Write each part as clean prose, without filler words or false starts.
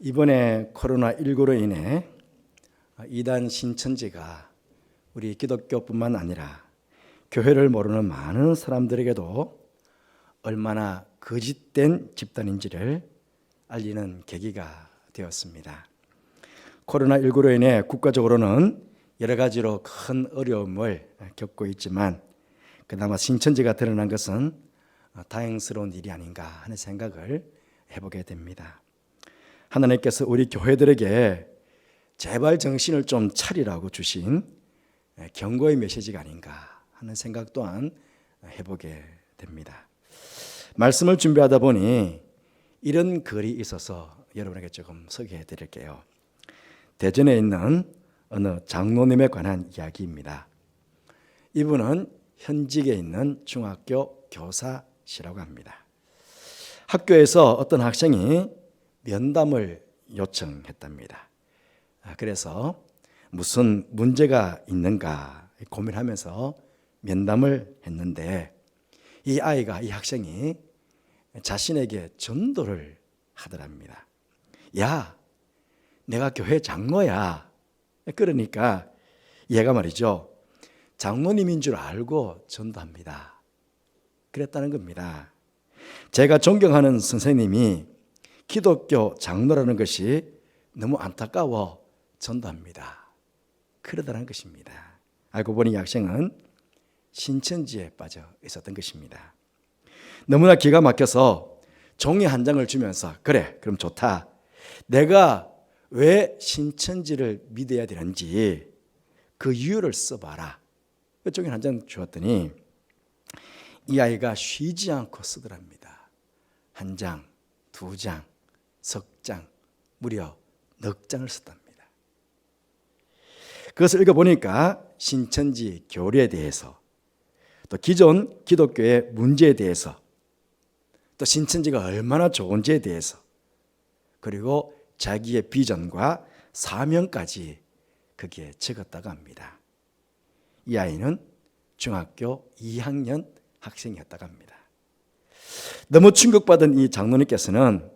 이번에 코로나19로 인해 이단 신천지가 우리 기독교뿐만 아니라 교회를 모르는 많은 사람들에게도 얼마나 거짓된 집단인지를 알리는 계기가 되었습니다. 코로나19로 인해 국가적으로는 여러 가지로 큰 어려움을 겪고 있지만 그나마 신천지가 드러난 것은 다행스러운 일이 아닌가 하는 생각을 해보게 됩니다. 하나님께서 우리 교회들에게 제발 정신을 좀 차리라고 주신 경고의 메시지가 아닌가 하는 생각 또한 해보게 됩니다. 말씀을 준비하다 보니 이런 글이 있어서 여러분에게 조금 소개해 드릴게요. 대전에 있는 어느 장로님에 관한 이야기입니다. 이분은 현직에 있는 중학교 교사시라고 합니다. 학교에서 어떤 학생이 면담을 요청했답니다. 그래서 무슨 문제가 있는가 고민하면서 면담을 했는데 이 학생이 자신에게 전도를 하더랍니다. 야, 내가 교회 장로야. 그러니까 얘가 말이죠. 장로님인 줄 알고 전도합니다. 그랬다는 겁니다. 제가 존경하는 선생님이 기독교 장로라는 것이 너무 안타까워 전도합니다. 그러다는 것입니다. 알고 보니 이 학생은 신천지에 빠져 있었던 것입니다. 너무나 기가 막혀서 종이 한 장을 주면서 그래, 그럼 좋다. 내가 왜 신천지를 믿어야 되는지 그 이유를 써봐라. 그 종이 한 장 주었더니 이 아이가 쉬지 않고 쓰더랍니다. 한 장, 두 장, 석 장, 무려 넉 장을 썼답니다. 그것을 읽어보니까 신천지 교리에 대해서 또 기존 기독교의 문제에 대해서 또 신천지가 얼마나 좋은지에 대해서 그리고 자기의 비전과 사명까지 거기에 적었다고 합니다. 이 아이는 중학교 2학년 학생이었다고 합니다. 너무 충격받은 이 장로님께서는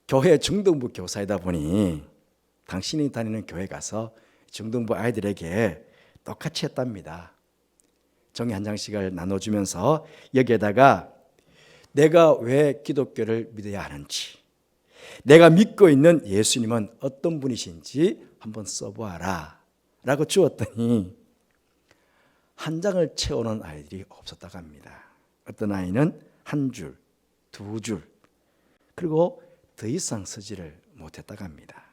교회 중등부 교사이다 보니 당신이 다니는 교회 가서 중등부 아이들에게 똑같이 했답니다. 종이 한 장씩을 나눠주면서 여기에다가 내가 왜 기독교를 믿어야 하는지, 내가 믿고 있는 예수님은 어떤 분이신지 한번 써보아라 라고 주었더니 한 장을 채우는 아이들이 없었다고 합니다. 어떤 아이는 한 줄, 두 줄, 그리고 더 이상 쓰지를 못했다고 합니다.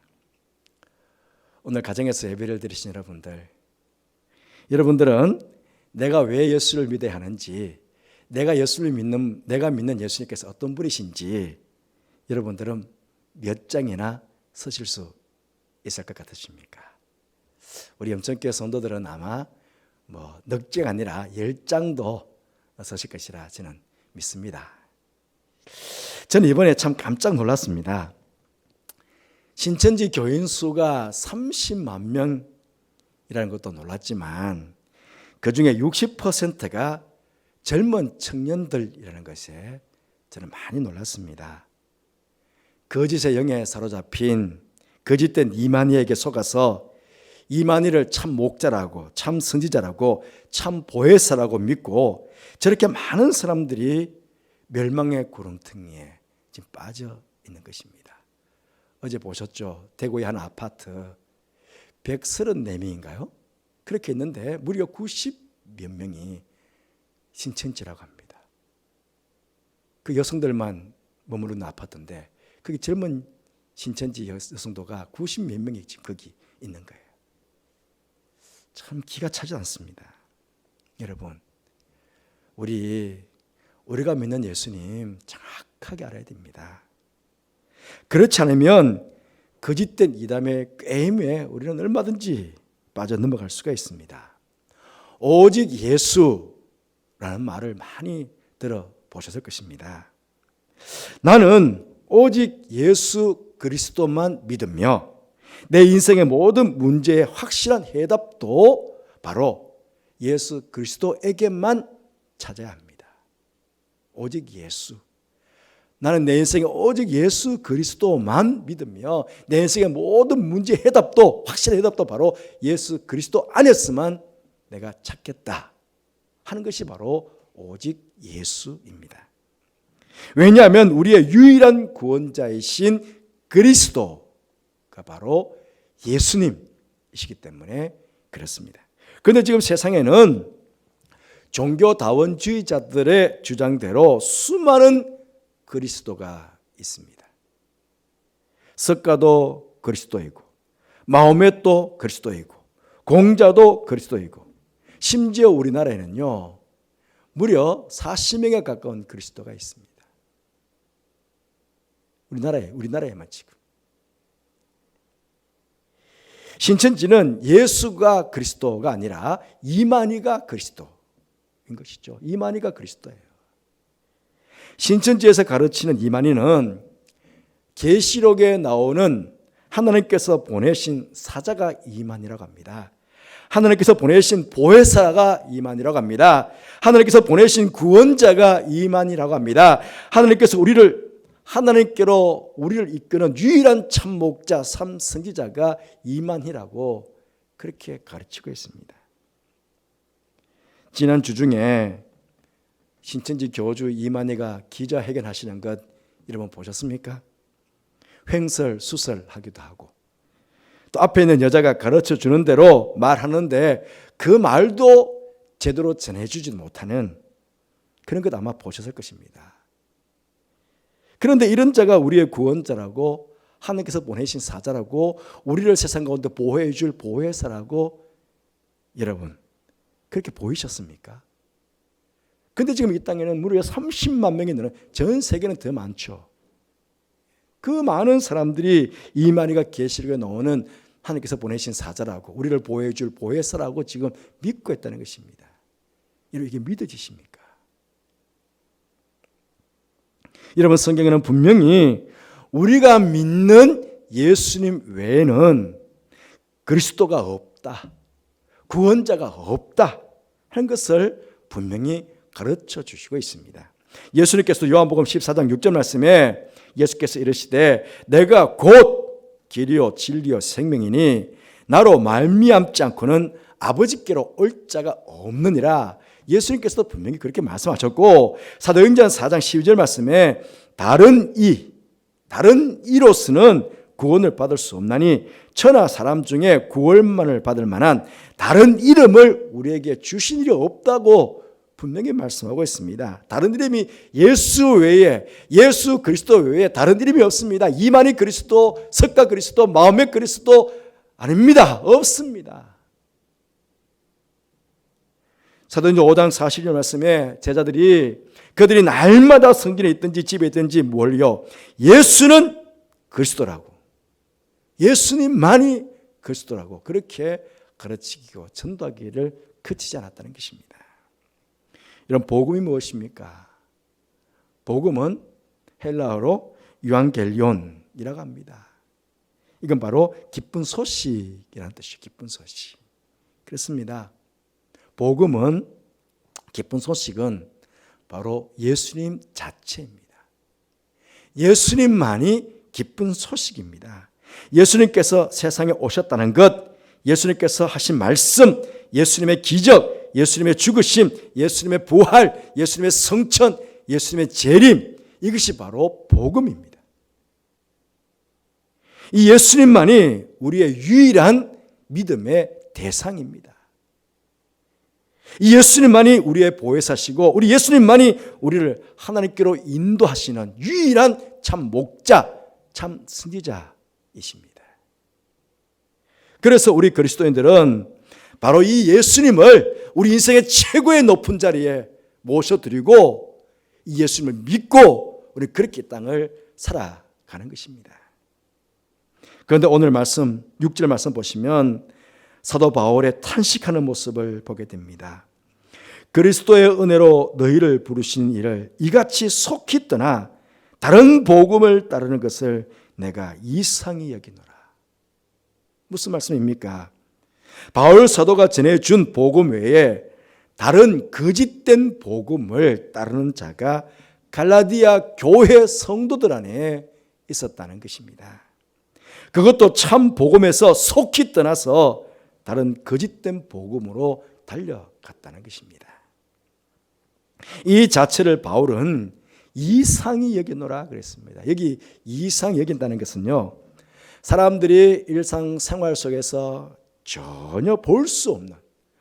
오늘 가정에서 예배를 드리신 여러분들은 내가 왜 예수를 믿어야 하는지, 내가 믿는 예수님께서 어떤 분이신지 여러분들은 몇 장이나 쓰실 수 있을 것 같으십니까? 우리 영천교회 성도들은 아마 넉 장 아니라 10장도 쓰실 것이라 저는 믿습니다. 저는 이번에 참 깜짝 놀랐습니다. 신천지 교인 수가 30만 명이라는 것도 놀랐지만 그중에 60%가 젊은 청년들이라는 것에 저는 많이 놀랐습니다. 거짓의 영에 사로잡힌 거짓된 이만희에게 속아서 이만희를 참 목자라고, 참 선지자라고, 참 보혜사라고 믿고 저렇게 많은 사람들이 멸망의 구렁텅이에 지금 빠져 있는 것입니다. 어제 보셨죠? 대구의 한 아파트 134명인가요? 그렇게 있는데 무려 90몇 명이 신천지라고 합니다. 그 여성들만 머무르는 아파트인데 거기 젊은 신천지 여성도가 90몇 명이 지금 거기 있는 거예요. 참 기가 차지 않습니다. 여러분, 우리가 믿는 예수님 정확하게 알아야 됩니다. 그렇지 않으면 거짓된 이단의 게임에 우리는 얼마든지 빠져 넘어갈 수가 있습니다. 오직 예수라는 말을 많이 들어보셨을 것입니다. 나는 오직 예수 그리스도만 믿으며 내 인생의 모든 문제의 확실한 해답도 바로 예수 그리스도에게만 찾아야 합니다. 오직 예수. 나는 내 인생에 오직 예수 그리스도만 믿으며 내 인생의 모든 문제 해답도, 확실한 해답도 바로 예수 그리스도 안에서만 내가 찾겠다 하는 것이 바로 오직 예수입니다. 왜냐하면 우리의 유일한 구원자이신 그리스도가 바로 예수님이시기 때문에 그렇습니다. 그런데 지금 세상에는 종교다원주의자들의 주장대로 수많은 그리스도가 있습니다. 석가도 그리스도이고, 마호멧도 그리스도이고, 공자도 그리스도이고, 심지어 우리나라에는요 무려 40명에 가까운 그리스도가 있습니다. 우리나라에만 지금. 신천지는 예수가 그리스도가 아니라 이만희가 그리스도인 것이죠. 이만희가 그리스도예요. 신천지에서 가르치는 이만희는 계시록에 나오는 하나님께서 보내신 사자가 이만희라고 합니다. 하나님께서 보내신 보혜사가 이만희라고 합니다. 하나님께서 보내신 구원자가 이만희라고 합니다. 하나님께서 하나님께로 우리를 이끄는 유일한 참목자, 참선지자가 이만희라고 그렇게 가르치고 있습니다. 지난 주 중에 신천지 교주 이만희가 기자회견하시는 것 여러분 보셨습니까? 횡설수설하기도 하고 또 앞에 있는 여자가 가르쳐주는 대로 말하는데 그 말도 제대로 전해주지 못하는 그런 것 아마 보셨을 것입니다. 그런데 이런 자가 우리의 구원자라고 하나님께서 보내신 사자라고 우리를 세상 가운데 보호해 줄 보혜사라고 여러분 그렇게 보이셨습니까? 근데 지금 이 땅에는 무려 30만 명이 넘는, 전 세계는 더 많죠. 그 많은 사람들이 이만희가 계시록에 나오는 하나님께서 보내신 사자라고 우리를 보호해 줄 보혜사라고 지금 믿고 있다는 것입니다. 이게 믿어지십니까? 여러분 성경에는 분명히 우리가 믿는 예수님 외에는 그리스도가 없다, 구원자가 없다 하는 것을 분명히 가르쳐 주시고 있습니다. 예수님께서 요한복음 14장 6절 말씀에 예수께서 이르시되 내가 곧 길이요 진리요 생명이니 나로 말미암지 않고는 아버지께로 올 자가 없느니라. 예수님께서도 분명히 그렇게 말씀하셨고 사도행전 4장 12절 말씀에 다른 이로서는 구원을 받을 수 없나니 천하 사람 중에 구원만을 받을 만한 다른 이름을 우리에게 주신 일이 없다고 분명히 말씀하고 있습니다. 다른 이름이 예수 외에, 예수 그리스도 외에 다른 이름이 없습니다. 이만희 그리스도, 석가 그리스도, 마호멧 그리스도 아닙니다. 없습니다. 사도행전 5장 40절 말씀에 제자들이 그들이 날마다 성전에 있든지 집에 있든지 몰려 예수는 그리스도라고, 예수님만이 그리스도라고 그렇게 가르치고 전도하기를 그치지 않았다는 것입니다. 이런 복음이 무엇입니까? 복음은 헬라어로 유앙겔리온이라고 합니다. 이건 바로 기쁜 소식이라는 뜻이에요. 기쁜 소식. 그렇습니다. 복음은, 기쁜 소식은 바로 예수님 자체입니다. 예수님만이 기쁜 소식입니다. 예수님께서 세상에 오셨다는 것, 예수님께서 하신 말씀, 예수님의 기적, 예수님의 죽으심, 예수님의 부활, 예수님의 성천, 예수님의 재림, 이것이 바로 복음입니다. 이 예수님만이 우리의 유일한 믿음의 대상입니다. 이 예수님만이 우리의 보혜사시고 우리 예수님만이 우리를 하나님께로 인도하시는 유일한 참 목자, 참 선지자이십니다. 그래서 우리 그리스도인들은 바로 이 예수님을 우리 인생의 최고의 높은 자리에 모셔드리고 이 예수님을 믿고 우리 그렇게 이 땅을 살아가는 것입니다. 그런데 오늘 말씀 6절 말씀 보시면 사도 바울의 탄식하는 모습을 보게 됩니다. 그리스도의 은혜로 너희를 부르신 이를 이같이 속히 떠나 다른 복음을 따르는 것을 내가 이상히 여기노라. 무슨 말씀입니까? 바울 사도가 전해준 복음 외에 다른 거짓된 복음을 따르는 자가 갈라디아 교회 성도들 안에 있었다는 것입니다. 그것도 참 복음에서 속히 떠나서 다른 거짓된 복음으로 달려갔다는 것입니다. 이 자체를 바울은 이상히 여기노라 그랬습니다. 여기 이상히 여긴다는 것은요, 사람들이 일상생활 속에서 전혀 볼 수 없는,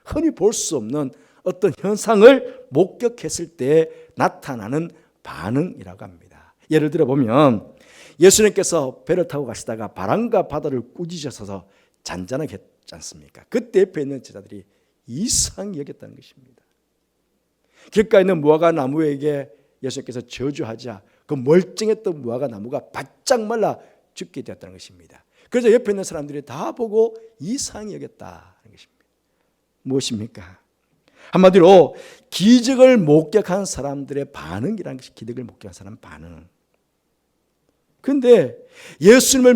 흔히 볼 수 없는 어떤 현상을 목격했을 때 나타나는 반응이라고 합니다. 예를 들어 보면 예수님께서 배를 타고 가시다가 바람과 바다를 꾸짖으셔서 잔잔하게 했지 않습니까? 그때 옆에 있는 제자들이 이상히 여겼다는 것입니다. 길가에 있는 무화과 나무에게 예수님께서 저주하자 그 멀쩡했던 무화과 나무가 바짝 말라 죽게 되었다는 것입니다. 그래서 옆에 있는 사람들이 다 보고 이상히 여겼다는 것입니다. 무엇입니까? 한마디로 기적을 목격한 사람들의 반응이라는 것이 기적을 목격한 사람 반응. 그런데 예수님을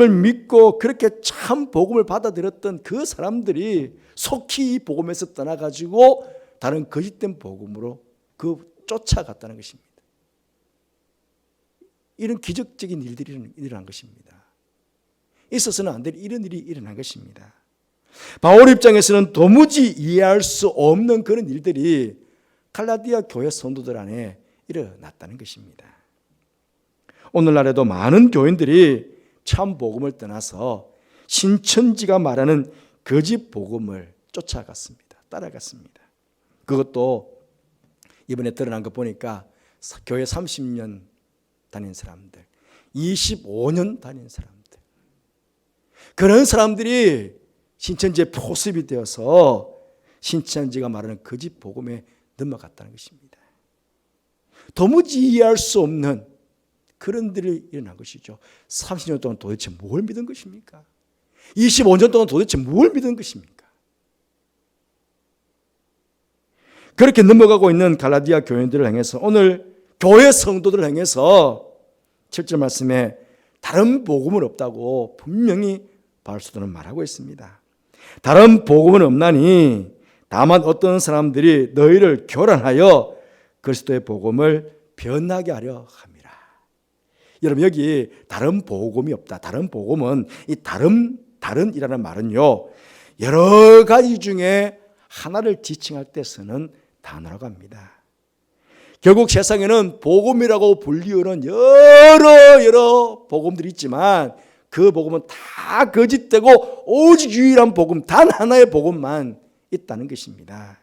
믿고 그렇게 참 복음을 받아들였던 그 사람들이 속히 이 복음에서 떠나가지고 다른 거짓된 복음으로 쫓아갔다는 것입니다. 이런 기적적인 일들이 일어난 것입니다. 있어서는 안 될 이런 일이 일어난 것입니다. 바울 입장에서는 도무지 이해할 수 없는 그런 일들이 갈라디아 교회 성도들 안에 일어났다는 것입니다. 오늘날에도 많은 교인들이 참 복음을 떠나서 신천지가 말하는 거짓 복음을 쫓아갔습니다. 따라갔습니다. 그것도 이번에 드러난 거 보니까 교회 30년 다닌 사람들, 25년 다닌 사람들, 그런 사람들이 신천지의 포섭이 되어서 신천지가 말하는 거짓 복음에 넘어갔다는 것입니다. 도무지 이해할 수 없는 그런 일이 일어난 것이죠. 30년 동안 도대체 뭘 믿은 것입니까? 25년 동안 도대체 뭘 믿은 것입니까? 그렇게 넘어가고 있는 갈라디아 교인들을 향해서 오늘 교회 성도들을 향해서 7절 말씀에 다른 복음은 없다고 분명히 바울 사도는 말하고 있습니다. 다른 복음은 없나니 다만 어떤 사람들이 너희를 교란하여 그리스도의 복음을 변하게 하려 함이라. 여러분, 여기 다른 복음이 없다. 다른 복음은 이 다른이라는 말은요, 여러 가지 중에 하나를 지칭할 때 쓰는 단어라고 합니다. 결국 세상에는 복음이라고 불리우는 여러 복음들이 있지만 그 복음은 다 거짓되고 오직 유일한 복음, 단 하나의 복음만 있다는 것입니다.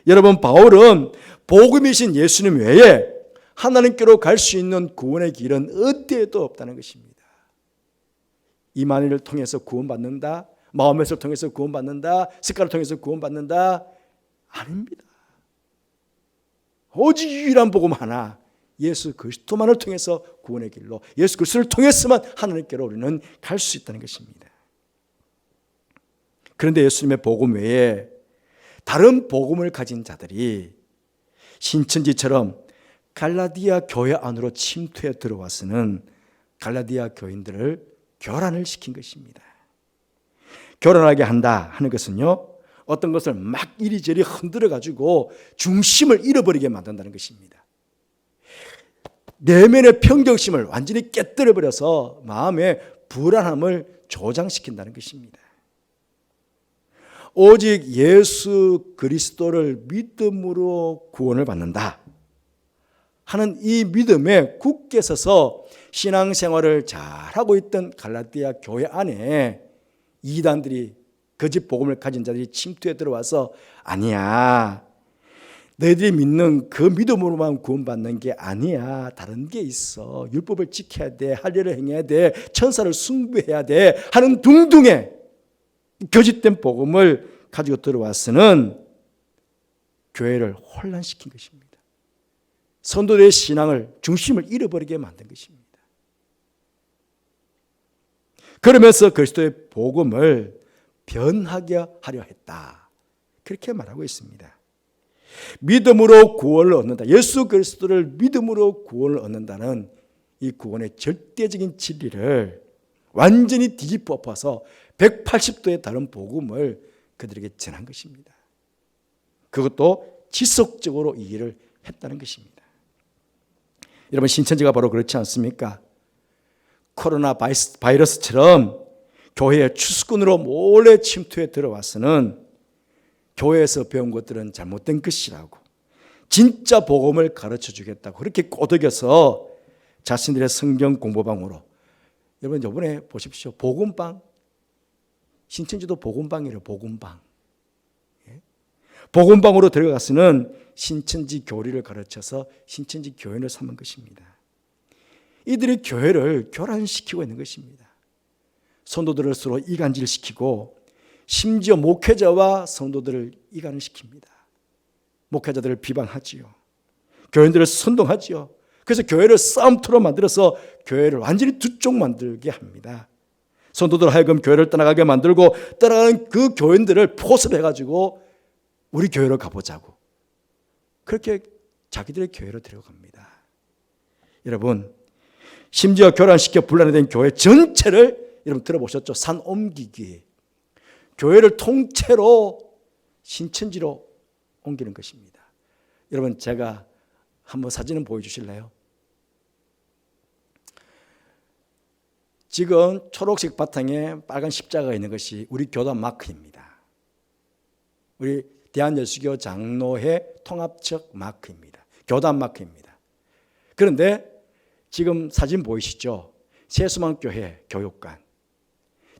여러분, 바울은 복음이신 예수님 외에 하나님께로 갈 수 있는 구원의 길은 어디에도 없다는 것입니다. 이만희를 통해서 구원받는다, 마음에서 통해서 구원받는다, 습관을 통해서 구원받는다, 아닙니다. 오직 유일한 복음 하나, 예수 그리스도만을 통해서 구원의 길로, 예수 그리스도를 통해서만 하나님께로 우리는 갈 수 있다는 것입니다. 그런데 예수님의 복음 외에 다른 복음을 가진 자들이 신천지처럼 갈라디아 교회 안으로 침투해 들어와서는 갈라디아 교인들을 교란을 시킨 것입니다. 교란하게 한다 하는 것은요, 어떤 것을 막 이리저리 흔들어 가지고 중심을 잃어버리게 만든다는 것입니다. 내면의 평정심을 완전히 깨뜨려 버려서 마음의 불안함을 조장시킨다는 것입니다. 오직 예수 그리스도를 믿음으로 구원을 받는다 하는 이 믿음에 굳게 서서 신앙생활을 잘하고 있던 갈라디아 교회 안에 이단들이, 거짓 복음을 가진 자들이 침투해 들어와서 아니야, 너희들이 믿는 그 믿음으로만 구원받는 게 아니야, 다른 게 있어, 율법을 지켜야 돼, 할례를 행해야 돼, 천사를 숭배해야 돼 하는 둥둥의 거짓된 복음을 가지고 들어와서는 교회를 혼란시킨 것입니다. 성도들의 신앙을, 중심을 잃어버리게 만든 것입니다. 그러면서 그리스도의 복음을 변하게 하려 했다, 그렇게 말하고 있습니다. 믿음으로 구원을 얻는다, 예수 그리스도를 믿음으로 구원을 얻는다는 이 구원의 절대적인 진리를 완전히 뒤집어 엎어서 180도의 다른 복음을 그들에게 전한 것입니다. 그것도 지속적으로 이 일을 했다는 것입니다. 여러분, 신천지가 바로 그렇지 않습니까? 코로나 바이러스처럼 교회의 추수꾼으로 몰래 침투해 들어와서는 교회에서 배운 것들은 잘못된 것이라고, 진짜 복음을 가르쳐 주겠다고 그렇게 꼬드겨서 자신들의 성경 공부방으로, 여러분 이번에 보십시오. 복음방, 신천지도 복음방이래요. 복음방. 복음방으로 들어가서는 신천지 교리를 가르쳐서 신천지 교인을 삼은 것입니다. 이들이 교회를 교란시키고 있는 것입니다. 성도들을 서로 이간질시키고 심지어 목회자와 성도들을 이간을 시킵니다. 목회자들을 비방하지요. 교인들을 선동하지요. 그래서 교회를 싸움터로 만들어서 교회를 완전히 두 쪽 만들게 합니다. 성도들 하여금 교회를 떠나가게 만들고 떠나가는 그 교인들을 포섭해가지고 우리 교회로 가보자고, 그렇게 자기들의 교회로 데려갑니다. 여러분, 심지어 교란시켜 분란된 교회 전체를 여러분 들어보셨죠? 산 옮기기, 교회를 통째로 신천지로 옮기는 것입니다. 여러분, 제가 한번 사진을 보여주실래요? 지금 초록색 바탕에 빨간 십자가가 있는 것이 우리 교단 마크입니다. 우리 대한예수교 장로회 통합적 마크입니다. 교단 마크입니다. 그런데 지금 사진 보이시죠? 세수만교회 교육관,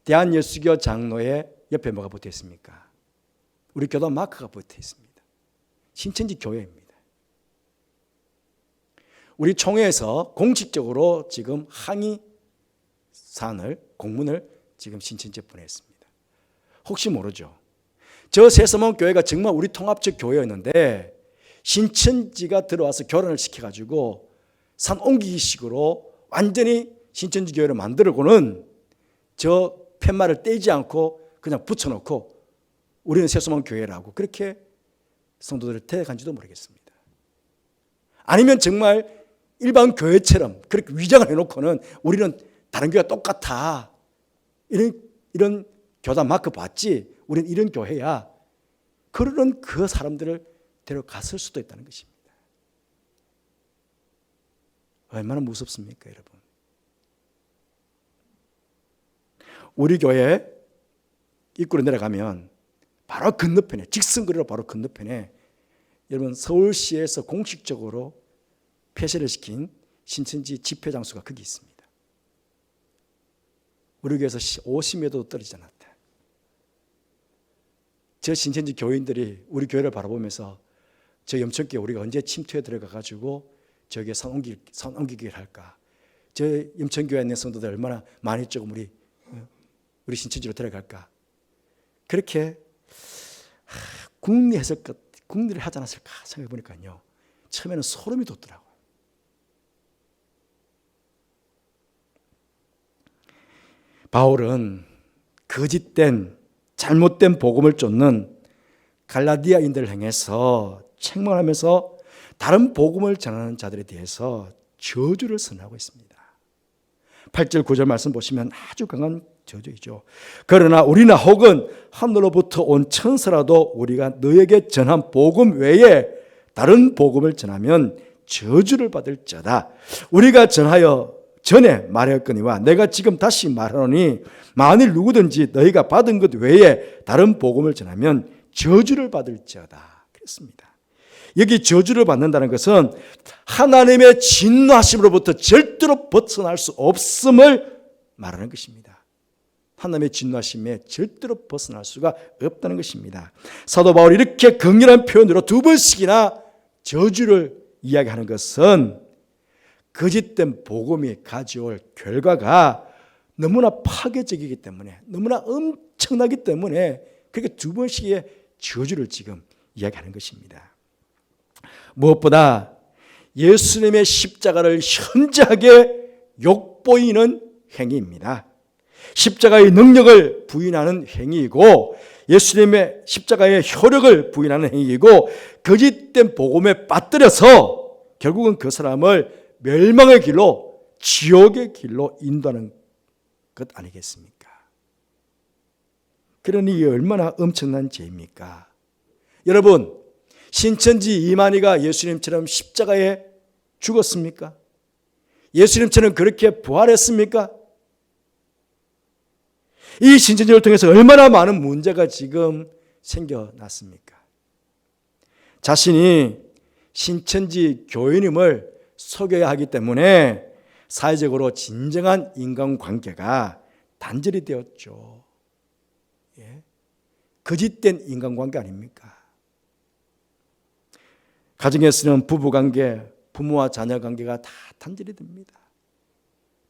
대한예수교 장로회 옆에 뭐가 붙어 있습니까? 우리 교단 마크가 붙어 있습니다. 신천지 교회입니다. 우리 총회에서 공식적으로 지금 항의 사안을, 공문을 지금 신천지에 보냈습니다. 혹시 모르죠? 저 세서문 교회가 정말 우리 통합적 교회였는데 신천지가 들어와서 교란을 시켜가지고 산 옮기기식으로 완전히 신천지 교회를 만들고는 저 팻말을 떼지 않고 그냥 붙여놓고 우리는 세서문 교회라고 그렇게 성도들을 데려간지도 모르겠습니다. 아니면 정말 일반 교회처럼 그렇게 위장을 해놓고는 우리는 다른 교회가 똑같아, 이런 교단 마크 봤지, 우리는 이런 교회야, 그러는 그 사람들을 데려갔을 수도 있다는 것입니다. 얼마나 무섭습니까, 여러분? 우리 교회 입구로 내려가면 바로 건너편에, 직선거리로 바로 건너편에 여러분 서울시에서 공식적으로 폐쇄를 시킨 신천지 집회 장소가 거기 있습니다. 우리 교회에서 50m도 떨어지지 않았다. 저 신천지 교인들이 우리 교회를 바라보면서 저 염천교회 우리가 언제 침투해 들어가가지고 저기에 산 옮기기를 할까? 저 염천교회에 있는 성도들 얼마나 많이 조금 우리 신천지로 들어갈까? 그렇게 궁리를 하지 않았을까 생각해 보니까요, 처음에는 소름이 돋더라고요. 바울은 거짓된 잘못된 복음을 쫓는 갈라디아인들을 향해서 책망하면서 다른 복음을 전하는 자들에 대해서 저주를 선언하고 있습니다. 8절 9절 말씀 보시면 아주 강한 저주이죠. 그러나 우리나 혹은 하늘로부터 온 천사라도 우리가 너에게 전한 복음 외에 다른 복음을 전하면 저주를 받을 자다. 우리가 전에 말하였거니와 내가 지금 다시 말하노니 만일 누구든지 너희가 받은 것 외에 다른 복음을 전하면 저주를 받을 자다. 그랬습니다. 여기 저주를 받는다는 것은 하나님의 진노하심으로부터 절대로 벗어날 수 없음을 말하는 것입니다. 하나님의 진노하심에 절대로 벗어날 수가 없다는 것입니다. 사도 바울이 이렇게 강렬한 표현으로 두 번씩이나 저주를 이야기하는 것은 거짓된 복음이 가져올 결과가 너무나 파괴적이기 때문에, 너무나 엄청나기 때문에 그렇게 두 번씩의 저주를 지금 이야기하는 것입니다. 무엇보다 예수님의 십자가를 현저하게 욕보이는 행위입니다. 십자가의 능력을 부인하는 행위이고 예수님의 십자가의 효력을 부인하는 행위이고 거짓된 복음에 빠뜨려서 결국은 그 사람을 멸망의 길로, 지옥의 길로 인도하는 것 아니겠습니까? 그러니 이게 얼마나 엄청난 죄입니까? 여러분, 신천지 이만희가 예수님처럼 십자가에 죽었습니까? 예수님처럼 그렇게 부활했습니까? 이 신천지를 통해서 얼마나 많은 문제가 지금 생겨났습니까? 자신이 신천지 교인임을 속여야 하기 때문에 사회적으로 진정한 인간관계가 단절이 되었죠. 예? 거짓된 인간관계 아닙니까? 가정에서는 부부관계, 부모와 자녀관계가 다 단절이 됩니다.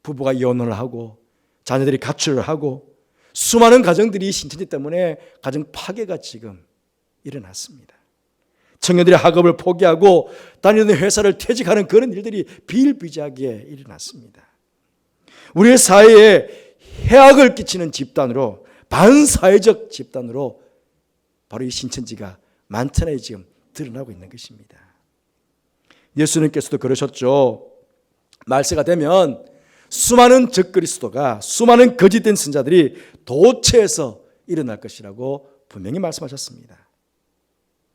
부부가 이혼을 하고 자녀들이 가출을 하고 수많은 가정들이 신천지 때문에 가정 파괴가 지금 일어났습니다. 청년들이 학업을 포기하고 다니는 회사를 퇴직하는 그런 일들이 비일비재하게 일어났습니다. 우리의 사회에 해악을 끼치는 집단으로, 반사회적 집단으로 바로 이 신천지가 만천하에 지금 드러나고 있는 것입니다. 예수님께서도 그러셨죠. 말세가 되면 수많은 적그리스도가, 수많은 거짓된 선자들이 도처에서 일어날 것이라고 분명히 말씀하셨습니다.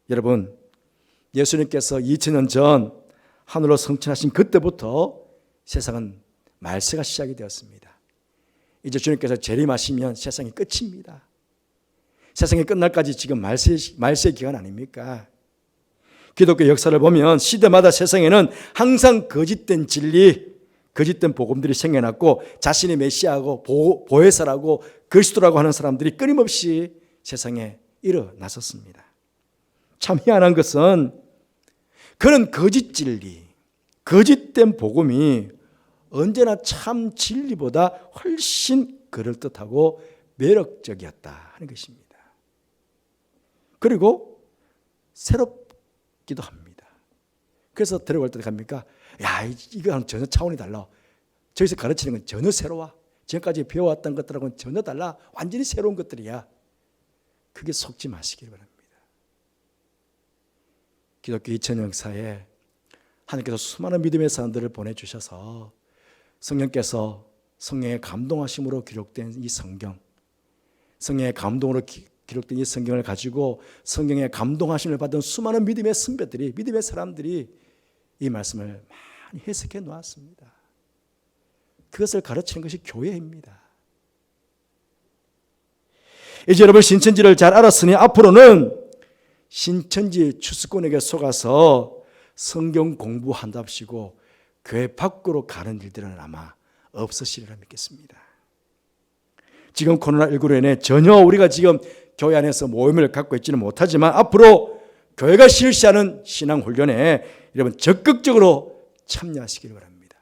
여러분, 예수님께서 2000년 전 하늘로 승천하신 그때부터 세상은 말세가 시작이 되었습니다. 이제 주님께서 재림하시면 세상이 끝입니다. 세상이 끝날까지 지금 말세 기간 아닙니까? 기독교 역사를 보면 시대마다 세상에는 항상 거짓된 진리, 거짓된 복음들이 생겨났고 자신이 메시아고 보혜사라고 그리스도라고 하는 사람들이 끊임없이 세상에 일어났었습니다. 참 희한한 것은 그런 거짓 진리, 거짓된 복음이 언제나 참 진리보다 훨씬 그럴듯하고 매력적이었다 하는 것입니다. 그리고 새롭기도 합니다. 그래서 데려갈 때 갑니까? 야, 이거는 전혀 차원이 달라. 저기서 가르치는 건 전혀 새로워. 지금까지 배워왔던 것들하고는 전혀 달라. 완전히 새로운 것들이야. 그게 속지 마시길 바랍니다. 기독교 2000년 역사에 하나님께서 수많은 믿음의 사람들을 보내주셔서 성령께서 성령의 감동하심으로 기록된 이 성경, 성령의 감동으로 기록된 이 성경을 가지고 성령의 감동하심을 받은 수많은 믿음의 선배들이, 믿음의 사람들이 이 말씀을 많이 해석해 놓았습니다. 그것을 가르치는 것이 교회입니다. 이제 여러분 신천지를 잘 알았으니 앞으로는 신천지 추수꾼에게 속아서 성경 공부한답시고 교회 밖으로 가는 일들은 아마 없으시리라 믿겠습니다. 지금 코로나19로 인해 전혀 우리가 지금 교회 안에서 모임을 갖고 있지는 못하지만 앞으로 교회가 실시하는 신앙훈련에 여러분 적극적으로 참여하시길 바랍니다.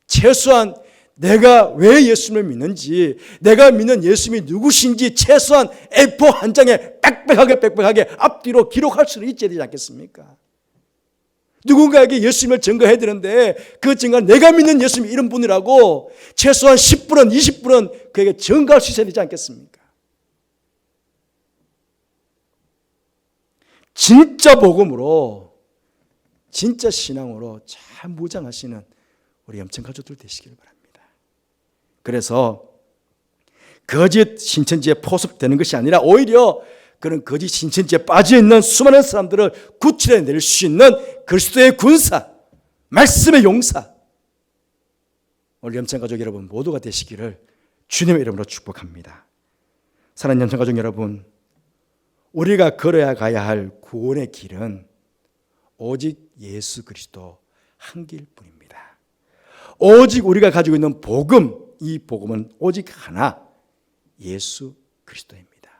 최소한 내가 왜 예수님을 믿는지, 내가 믿는 예수님이 누구신지 최소한 A4 한 장에 빽빽하게 앞뒤로 기록할 수는 있지 되지 않겠습니까? 누군가에게 예수님을 증거해야 되는데 그 증거 내가 믿는 예수님이 이런 분이라고 최소한 10분은 20분은 그에게 증거할 수 있어야 되지 않겠습니까? 진짜 복음으로, 진짜 신앙으로 잘 무장하시는 우리 염천 가족들 되시길 바랍니다. 그래서 거짓 신천지에 포섭되는 것이 아니라 오히려 그런 거짓 신천지에 빠져있는 수많은 사람들을 구출해낼 수 있는 그리스도의 군사, 말씀의 용사, 우리 염천가족 여러분 모두가 되시기를 주님의 이름으로 축복합니다. 사랑하는 염천가족 여러분, 우리가 걸어야 가야 할 구원의 길은 오직 예수 그리스도 한 길뿐입니다. 오직 우리가 가지고 있는 복음, 이 복음은 오직 하나, 예수 그리스도입니다.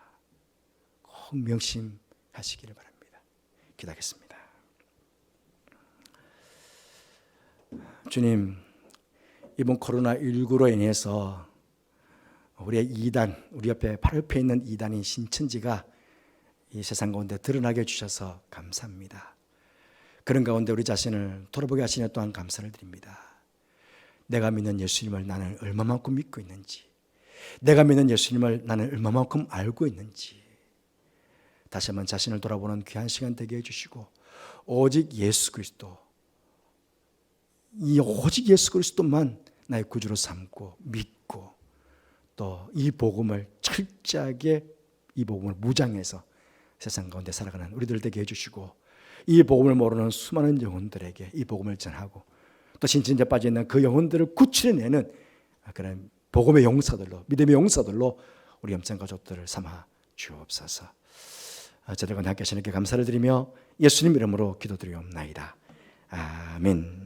꼭 명심하시기를 바랍니다. 기도하겠습니다. 주님, 이번 코로나19로 인해서 우리의 이단, 우리 옆에 바로 옆에 있는 이단인 신천지가 이 세상 가운데 드러나게 해주셔서 감사합니다. 그런 가운데 우리 자신을 돌아보게 하시는 또한 감사를 드립니다. 내가 믿는 예수님을 나는 얼마만큼 믿고 있는지, 내가 믿는 예수님을 나는 얼마만큼 알고 있는지 다시 한번 자신을 돌아보는 귀한 시간 되게 해주시고 오직 예수 그리스도, 이 오직 예수 그리스도만 나의 구주로 삼고 믿고 또 이 복음을 철저하게 이 복음을 무장해서 세상 가운데 살아가는 우리들 되게 해주시고, 이 복음을 모르는 수많은 영혼들에게 이 복음을 전하고, 또 신천지에 빠져있는 그 영혼들을 구출해내는 그런 복음의 용사들로, 믿음의 용사들로 우리 염천 가족들을 삼아 주옵소서. 저들과 함께 하시는 게 감사를 드리며 예수님 이름으로 기도드리옵나이다. 아멘.